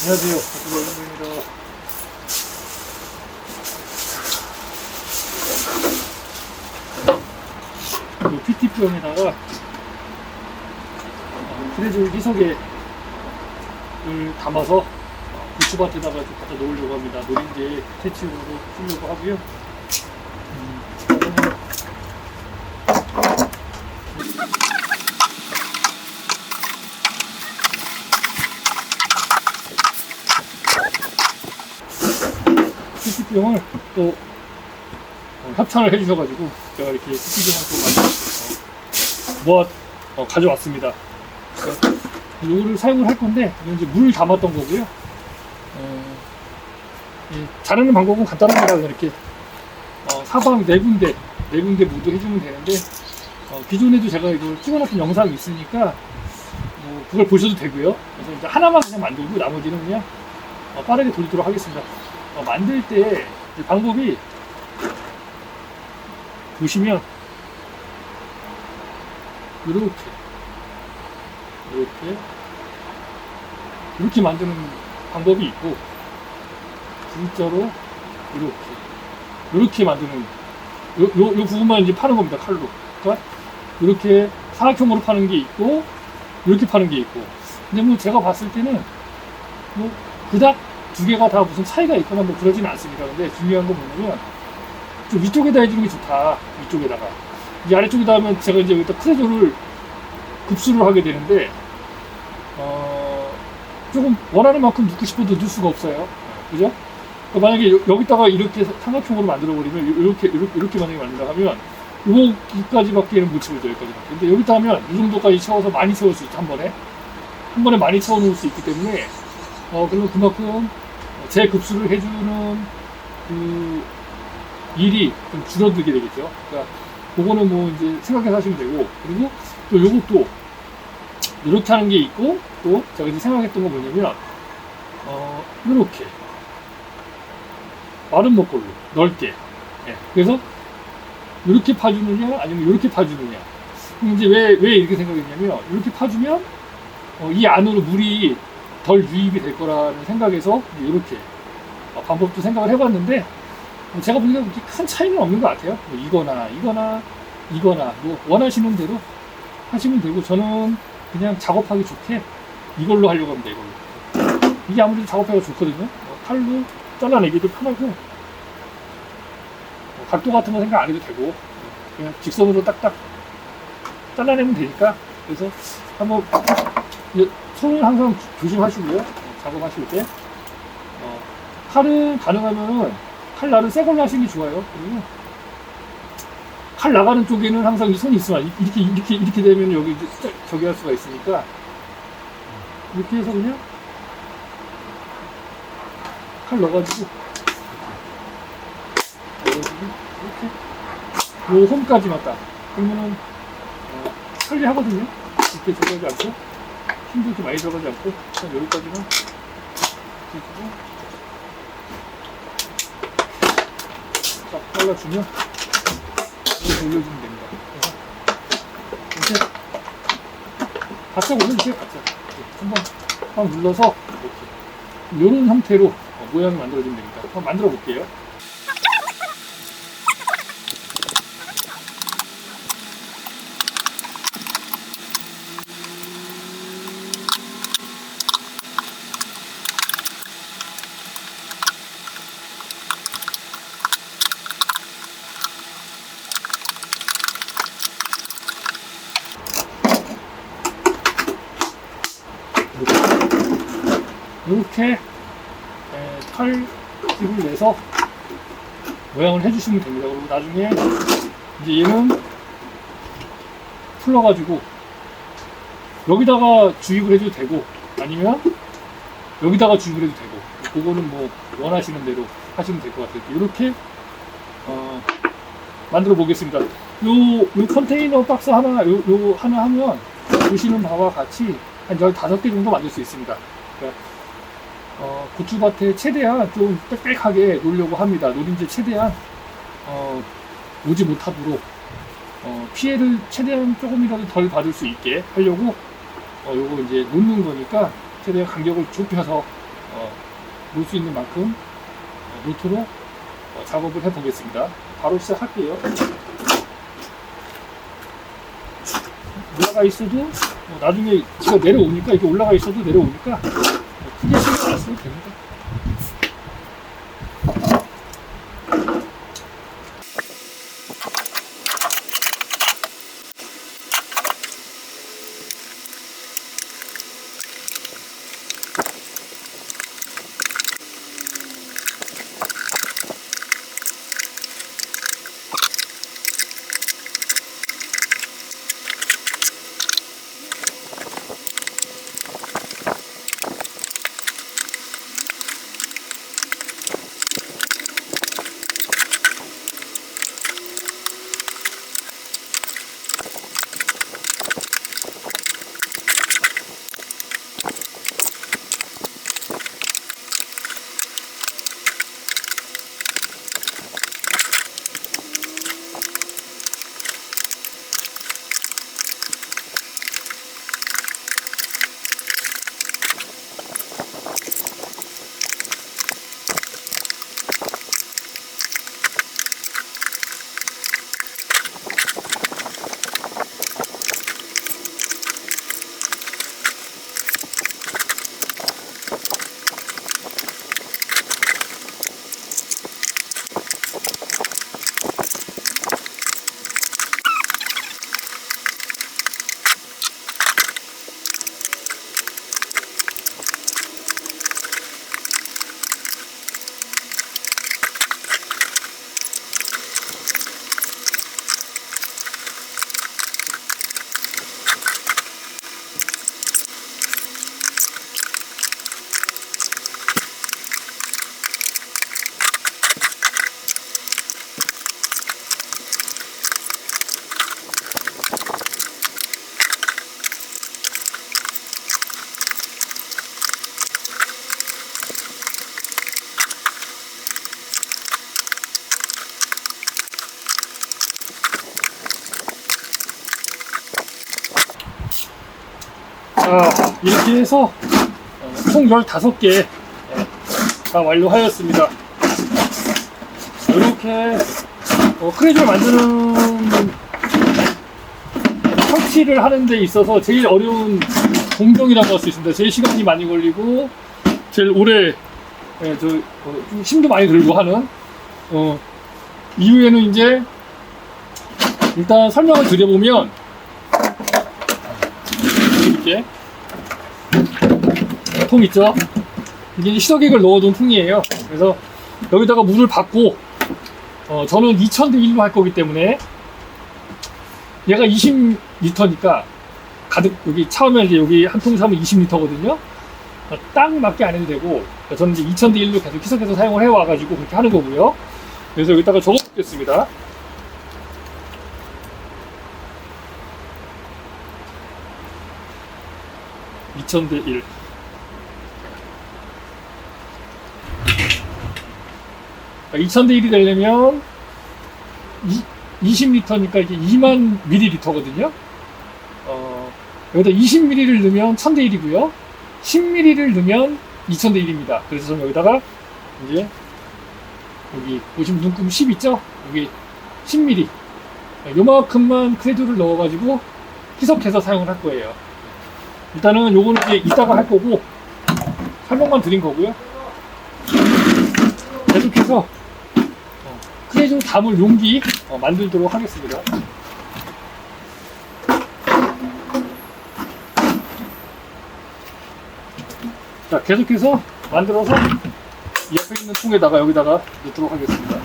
안녕하세요. 박수입니다. 이 PT병에다가 프레즐 희석액을 담아서 고추밭에다가 좀 갖다 놓으려고 합니다. 노린재 퇴치용으로 쓰려고 하고요. PT병을 또 협찬을 해주셔가지고 제가 이렇게 PT병을 또 모아 가져왔습니다. 이거를 사용을 할 건데 이건 이제 물 담았던 거고요. 자르는 방법은 간단합니다. 그냥 이렇게 사방 네 군데 모두 해주면 되는데 기존에도 제가 이걸 찍어놨던 영상이 있으니까 그걸 보셔도 되고요. 그래서 이제 하나만 그냥 만들고 나머지는 그냥 빠르게 돌리도록 하겠습니다. 만들 때 방법이 보시면 이렇게 만드는 방법이 있고 진짜로 이렇게 만드는 요 부분만 이제 파는 겁니다. 칼로. 그러니까 이렇게 사각형으로 파는 게 있고 이렇게 파는 게 있고. 근데 뭐 제가 봤을 때는 뭐 그닥 두 개가 다 무슨 차이가 있거나 뭐 그러진 않습니다. 근데 중요한 건 뭐냐면 좀 위쪽에다 해주는 게 좋다. 위쪽에다가. 이 아래쪽에다 하면 제가 이제 여기다 프레저를 급수를 하게 되는데 조금 원하는 만큼 넣고 싶어도 넣을 수가 없어요. 그죠? 그러니까 만약에 여기다가 이렇게 삼각형으로 만들어 버리면 이렇게 만약에 만든다 하면 여기까지밖에는 못 채워져. 여기까지밖에. 근데 여기다 하면 이 정도까지 채워서 많이 채울 수 있죠. 한 번에 많이 채워 놓을 수 있기 때문에 그리고 그만큼 제 급수를 해주는 그 일이 좀 줄어들게 되겠죠. 그러니까 그거는 뭐 이제 생각해서 하시면 되고, 그리고 또 요것도 이렇게 하는 게 있고, 또 제가 이제 생각했던 건 뭐냐면 이렇게 마른 목걸로 넓게. 그래서 이렇게 파주느냐 아니면 이렇게 파주느냐. 이제 왜 이렇게 생각했냐면 이렇게 파주면 이 안으로 물이 덜 유입이 될 거라는 생각에서 이렇게 방법도 생각을 해봤는데 제가 보니까 그렇게 큰 차이는 없는 것 같아요. 뭐 이거나 뭐 원하시는 대로 하시면 되고, 저는 그냥 작업하기 좋게 이걸로 하려고 합니다. 이걸로. 이게 아무래도 작업하기가 좋거든요. 칼로 잘라내기도 편하고, 각도 같은 거 생각 안 해도 되고 그냥 직선으로 딱딱 잘라내면 되니까. 그래서 한번 손을 항상 조심하시고요. 작업하실 때 칼은 가능하면은 칼 나를 새 걸로 하시는 게 좋아요. 그리고 칼 나가는 쪽에는 항상 이 손이 있으면 이렇게 되면 여기 이제 저기 할 수가 있으니까 이렇게 해서 그냥 칼 넣어가지고 이렇게 요 홈까지만 딱 그러면은 편리하거든요. 이렇게 들어가지 않고 힘도 좀 많이 들어가지 않고 그냥 여기까지만 해주고 딱 잘라주면 이렇게 올려주면 됩니다. 그래서 이렇게 바짝 올려주세요. 바짝 한번 확 눌러서 이렇게 이런 형태로 모양을 만들어주면 됩니다. 한번 만들어 볼게요. 이렇게 털집을 내서 모양을 해주시면 됩니다. 그리고 나중에 이제 얘는 풀러가지고 여기다가 주입을 해도 되고 아니면 여기다가 주입을 해도 되고, 그거는 뭐 원하시는 대로 하시면 될 것 같아요. 이렇게 만들어 보겠습니다. 요 컨테이너 박스 하나, 요 하나 하면 보시는 바와 같이 한 15개 정도 만들 수 있습니다. 그러니까 고추밭에 최대한 좀 빽빽하게 놓으려고 합니다. 노린재 최대한 오지 못하도록 피해를 최대한 조금이라도 덜 받을 수 있게 하려고 요거 이제 놓는 거니까 최대한 간격을 좁혀서 놓을 수 있는 만큼 노트로 작업을 해 보겠습니다. 바로 시작할게요. 올라가 있어도 나중에 제가 내려오니까 이렇게 올라가 있어도 내려오니까 크게 신경 안 써도 됩니다. 자, 이렇게 해서 총 15개가 완료하였습니다. 이렇게 크레이지를 만드는 설치를 하는 데 있어서 제일 어려운 공정이라고 할 수 있습니다. 제일 시간이 많이 걸리고 제일 오래 좀 힘도 많이 들고 하는 이후에는 이제 일단 설명을 드려보면 이렇게 통 있죠? 이게 희석액을 넣어둔 통이에요. 그래서 여기다가 물을 받고 저는 2000대 1로 할 거기 때문에 얘가 20리터니까 가득 여기 처음에 이제 여기 한 통 사면 20리터거든요. 딱 맞게 안 해도 되고 저는 이제 2000대 1로 계속 희석해서 사용을 해와가지고 그렇게 하는 거고요. 그래서 여기다가 적어보겠습니다. 2000대 1. 그러니까 2000대 1이 되려면 20리터니까 이게 2만 ml거든요. 여기다 20ml를 넣으면 1000대 1이고요. 10ml를 넣으면 2000대 1입니다. 그래서 저는 여기다가 이제 여기 보시면 눈금 10 있죠? 여기 10ml. 요만큼만 크레이지를 넣어가지고 희석해서 사용을 할 거예요. 일단은 요거는 이제 이따가 할 거고 설명만 드린 거고요. 계속해서 크레이지로 담을 용기 만들도록 하겠습니다. 자, 계속해서 만들어서 옆에 있는 통에다가 여기다가 넣도록 하겠습니다.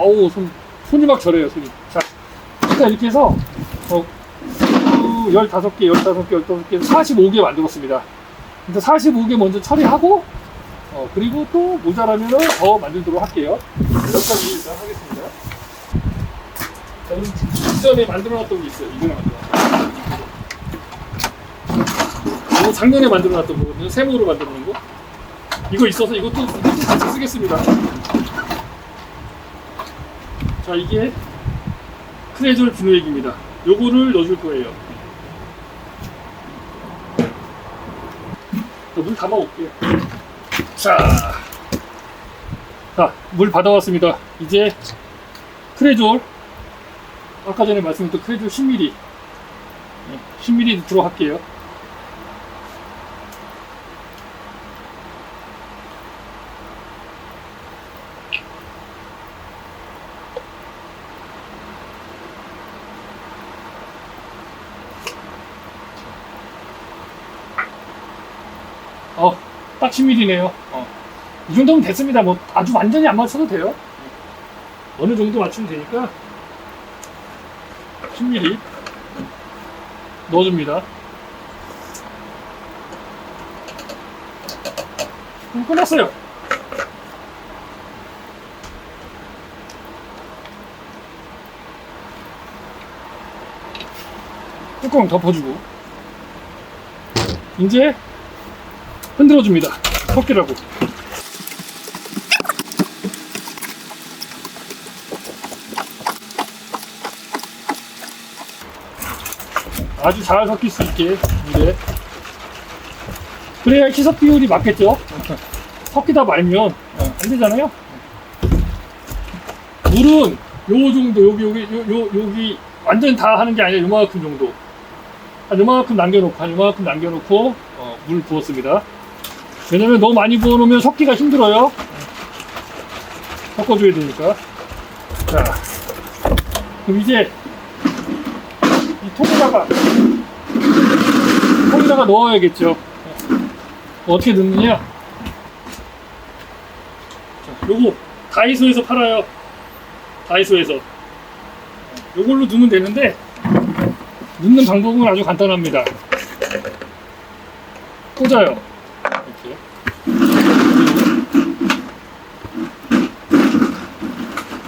아우, 손이 막 저려요, 손이. 자, 일단 이렇게 해서, 15개, 45개 만들었습니다. 근데 45개 먼저 처리하고, 그리고 또 모자라면 더 만들도록 할게요. 여기까지 일단 하겠습니다. 자, 그럼 이전에 만들어놨던 게 있어요. 이전에 만들어놨던 거. 작년에 만들어놨던 거거든요. 세모로 만들어놓은 거. 이거 있어서 이것도 같이 쓰겠습니다. 자, 이게 크레졸 비누액입니다. 요거를 넣어줄 거예요. 물 담아올게요. 자, 물 받아왔습니다. 이제 크레졸, 아까 전에 말씀드렸던 크레졸 10ml, 10ml 넣도록 할게요. 딱 10ml네요. 이 정도면 됐습니다. 뭐 아주 완전히 안 맞춰도 돼요. 어느 정도 맞추면 되니까 10ml 넣어줍니다. 그럼 끝났어요. 뚜껑 덮어주고 이제 흔들어줍니다. 섞이라고. 아주 잘 섞일 수 있게 물에. 그래야 희석 비율이 맞겠죠? 섞이다 말면 안 되잖아요. 물은 요 정도, 여기 완전 다 하는 게 아니라 요만큼 정도. 한 요만큼 남겨놓고 물 부었습니다. 왜냐면 너무 많이 부어놓으면 섞기가 힘들어요. 섞어줘야 되니까. 자, 그럼 이제 이 통에다가 넣어야겠죠. 어떻게 넣느냐? 자, 요거 다이소에서 팔아요. 다이소에서. 요걸로 넣으면 되는데 넣는 방법은 아주 간단합니다. 꽂아요. 이렇게.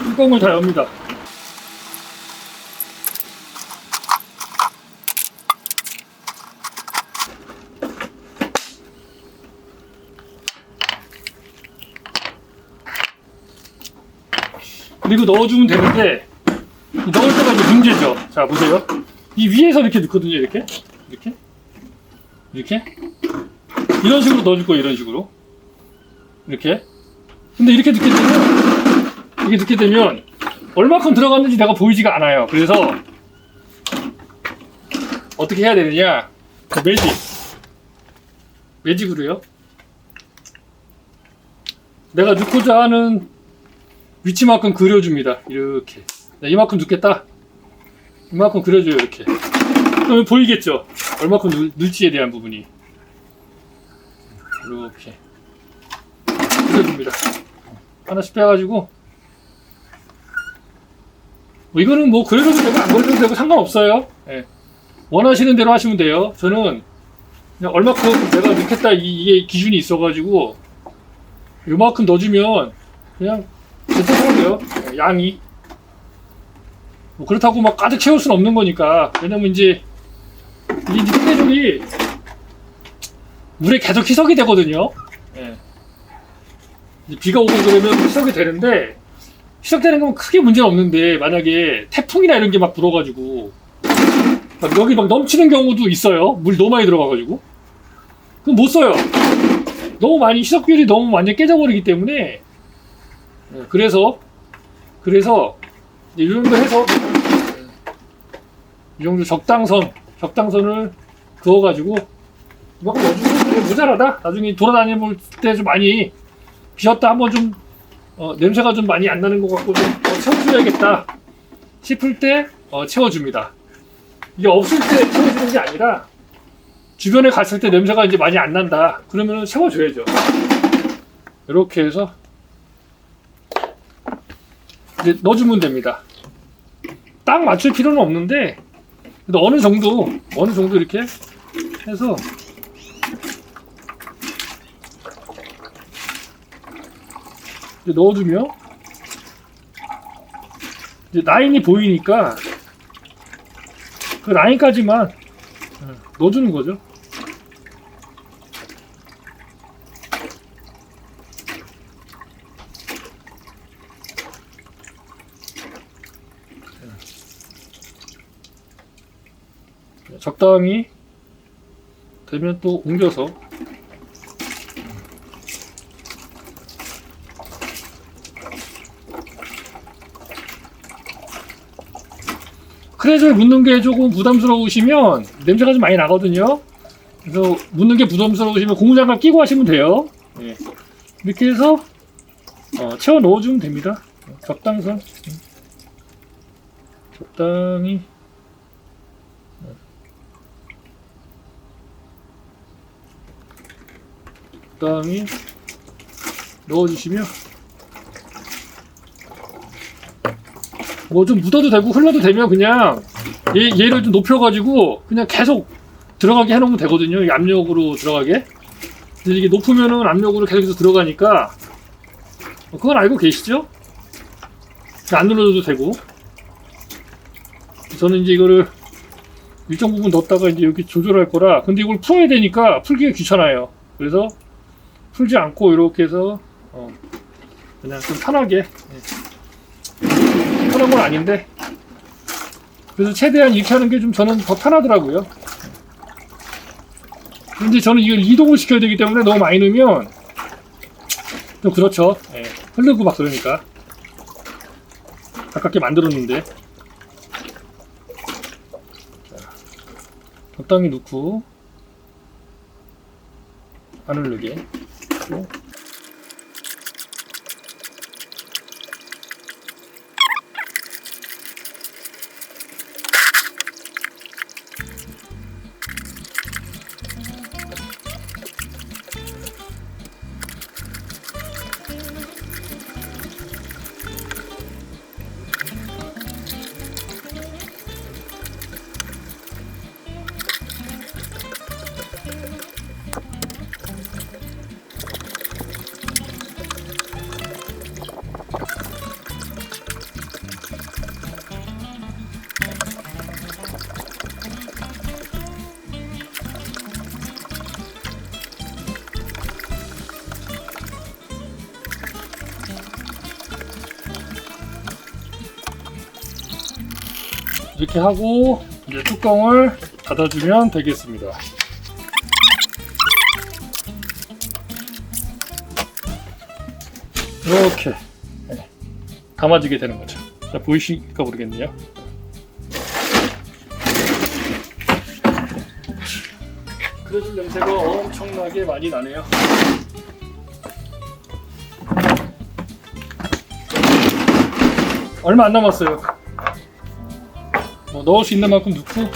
뚜껑을 다 엽니다. 그리고 넣어주면 되는데 넣을 때가 이제 문제죠. 자, 보세요. 이 위에서 이렇게 넣거든요. 이렇게 이런 식으로 넣어줄 거예요. 이런 식으로 이렇게. 근데 이렇게 넣게 되면 얼마큼 들어갔는지 내가 보이지가 않아요. 그래서 어떻게 해야 되느냐? 매직으로요. 내가 넣고자 하는 위치만큼 그려줍니다. 이렇게. 이만큼 넣겠다. 이만큼 그려줘요. 이렇게. 그러면 보이겠죠? 얼마큼 넣을지에 대한 부분이. 이렇게 그려줍니다. 하나씩 빼가지고. 이거는 뭐 그려줘도 되고 안 그려줘도 되고 상관없어요. 예. 원하시는 대로 하시면 돼요. 저는 그냥 얼마큼 내가 넣겠다 이게 기준이 있어가지고 요만큼 넣어주면 그냥 괜찮더라고요. 양이. 뭐 그렇다고 막 가득 채울 수는 없는 거니까. 왜냐면 이제 크레졸이 물에 계속 희석이 되거든요. 예. 비가 오고 그러면 희석이 되는데, 희석되는 건 크게 문제는 없는데, 만약에 태풍이나 이런 게 막 불어가지고 여기 막 넘치는 경우도 있어요. 물 너무 많이 들어가가지고. 그럼 못 써요. 너무 많이 희석 비율이 너무 완전히 깨져버리기 때문에. 그래서 이 정도 해서 이 정도 적당선을 그어가지고 이만큼 넣어주면 모자라다. 나중에 돌아다닐 때 좀 많이 비었다 한번 좀 냄새가 좀 많이 안 나는 것 같고 좀 채워줘야겠다 싶을 때 채워줍니다. 이게 없을 때 채워주는 게 아니라 주변에 갔을 때 냄새가 이제 많이 안 난다. 그러면 채워줘야죠. 이렇게 해서 이제 넣어주면 됩니다. 딱 맞출 필요는 없는데 어느 정도 이렇게 해서 이제 넣어주면 이제 라인이 보이니까 그 라인까지만 넣어주는 거죠. 적당히 되면 또 옮겨서 크레조를 묻는 게 조금 부담스러우시면 냄새가 좀 많이 나거든요. 그래서 묻는 게 부담스러우시면 고무장갑 끼고 하시면 돼요. 예. 이렇게 해서 채워 넣어주면 됩니다. 적당선 적당히 적당히 넣어주시면 뭐 좀 묻어도 되고 흘러도 되면 그냥 얘를 좀 높여가지고 그냥 계속 들어가게 해놓으면 되거든요. 이 압력으로 들어가게. 근데 이게 높으면은 압력으로 계속해서 들어가니까 그건 알고 계시죠? 안 눌러줘도 되고. 저는 이제 이거를 일정 부분 넣었다가 이제 여기 조절할 거라. 근데 이걸 풀어야 되니까 풀기가 귀찮아요. 그래서 풀지 않고 이렇게 해서 그냥 좀 편하게. 편한 건 아닌데 그래서 최대한 이렇게 하는 게 좀 저는 더 편하더라고요. 근데 저는 이걸 이동을 시켜야 되기 때문에 너무 많이 넣으면 좀 그렇죠. 예, 흐르고 막 그러니까 가깝게 만들었는데 자, 적당히 넣고 안 흐르게 또. 이렇게 하고 이제 뚜껑을 닫아주면 되겠습니다. 이렇게 담아지게 되는 거죠. 자, 보이실까 모르겠네요. 그래도 냄새가 엄청나게 많이 나네요. 얼마 안 남았어요. 넣을 수 있는 만큼 넣고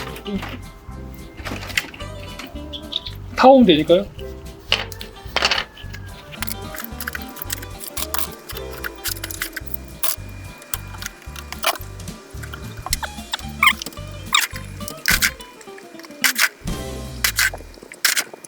타오면 되니까요.